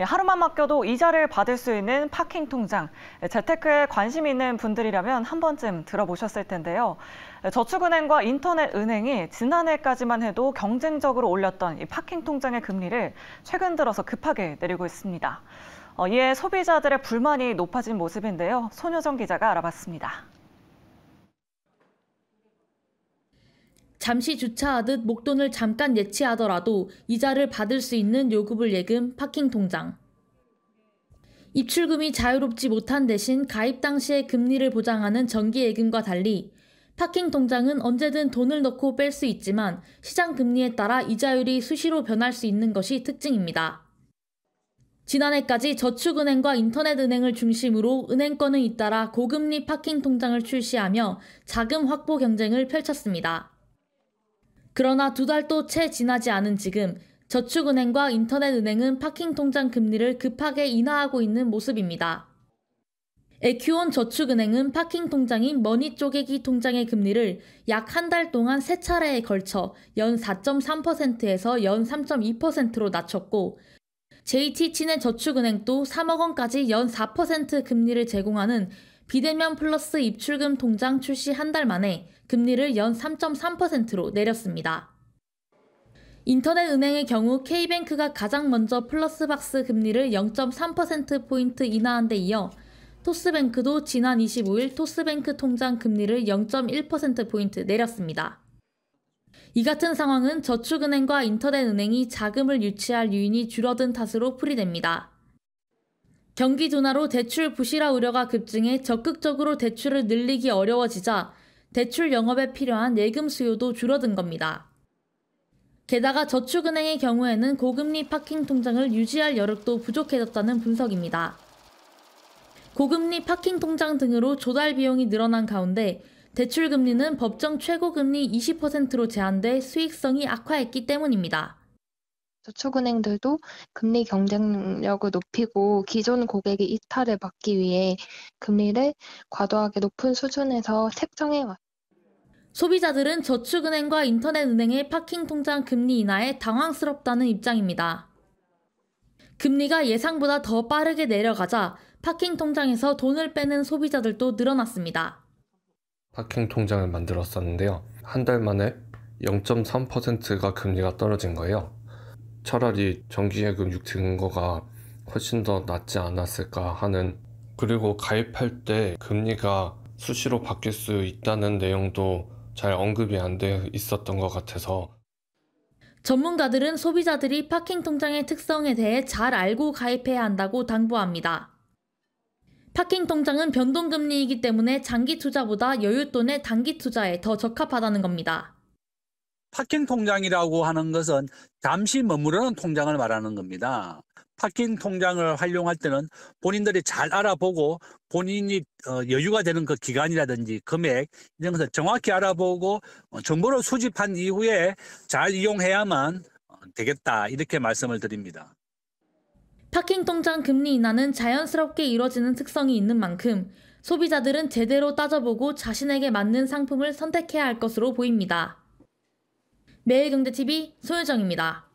하루만 맡겨도 이자를 받을 수 있는 파킹 통장. 재테크에 관심 있는 분들이라면 한 번쯤 들어보셨을 텐데요. 저축은행과 인터넷은행이 지난해까지만 해도 경쟁적으로 올렸던 이 파킹 통장의 금리를 최근 들어서 급하게 내리고 있습니다. 이에 소비자들의 불만이 높아진 모습인데요. 손효정 기자가 알아봤습니다. 잠시 주차하듯 목돈을 잠깐 예치하더라도 이자를 받을 수 있는 요금을 예금 파킹 통장. 입출금이 자유롭지 못한 대신 가입 당시의 금리를 보장하는 정기예금과 달리 파킹 통장은 언제든 돈을 넣고 뺄 수 있지만 시장 금리에 따라 이자율이 수시로 변할 수 있는 것이 특징입니다. 지난해까지 저축은행과 인터넷은행을 중심으로 은행권은 잇따라 고금리 파킹 통장을 출시하며 자금 확보 경쟁을 펼쳤습니다. 그러나 2달도 채 지나지 않은 지금 저축은행과 인터넷은행은 파킹 통장 금리를 급하게 인하하고 있는 모습입니다. 에큐온 저축은행은 파킹 통장인 머니 쪼개기 통장의 금리를 약 한 달 동안 3차례에 걸쳐 연 4.3%에서 연 3.2%로 낮췄고 JT친의 저축은행도 3억 원까지 연 4% 금리를 제공하는 비대면 플러스 입출금 통장 출시 한 달 만에 금리를 연 3.3%로 내렸습니다. 인터넷은행의 경우 K뱅크가 가장 먼저 플러스박스 금리를 0.3%포인트 인하한 데 이어 토스뱅크도 지난 25일 토스뱅크 통장 금리를 0.1%포인트 내렸습니다. 이 같은 상황은 저축은행과 인터넷은행이 자금을 유치할 유인이 줄어든 탓으로 풀이됩니다. 경기 둔화로 대출 부실화 우려가 급증해 적극적으로 대출을 늘리기 어려워지자 대출 영업에 필요한 예금 수요도 줄어든 겁니다. 게다가 저축은행의 경우에는 고금리 파킹 통장을 유지할 여력도 부족해졌다는 분석입니다. 고금리 파킹 통장 등으로 조달 비용이 늘어난 가운데 대출 금리는 법정 최고금리 20%로 제한돼 수익성이 악화했기 때문입니다. 저축은행들도 금리 경쟁력을 높이고 기존 고객의 이탈을 막기 위해 금리를 과도하게 높은 수준에서 책정해왔습니다. 소비자들은 저축은행과 인터넷은행의 파킹 통장 금리 인하에 당황스럽다는 입장입니다. 금리가 예상보다 더 빠르게 내려가자 파킹 통장에서 돈을 빼는 소비자들도 늘어났습니다. 파킹 통장을 만들었었는데요. 한 달 만에 0.3%가 금리가 떨어진 거예요. 차라리 정기예금 6등 거가 훨씬 더 낫지 않았을까 하는, 그리고 가입할 때 금리가 수시로 바뀔 수 있다는 내용도 잘 언급이 안 돼 있었던 것 같아서 전문가들은 소비자들이 파킹 통장의 특성에 대해 잘 알고 가입해야 한다고 당부합니다. 파킹 통장은 변동금리이기 때문에 장기 투자보다 여윳돈의 단기 투자에 더 적합하다는 겁니다. 파킹 통장이라고 하는 것은 잠시 머무르는 통장을 말하는 겁니다. 파킹 통장을 활용할 때는 본인들이 잘 알아보고 본인이 여유가 되는 그 기간이라든지 금액 이런 것을 정확히 알아보고 정보를 수집한 이후에 잘 이용해야만 되겠다, 이렇게 말씀을 드립니다. 파킹 통장 금리 인하는 자연스럽게 이뤄지는 특성이 있는 만큼 소비자들은 제대로 따져보고 자신에게 맞는 상품을 선택해야 할 것으로 보입니다. 매일경제TV 손효정입니다.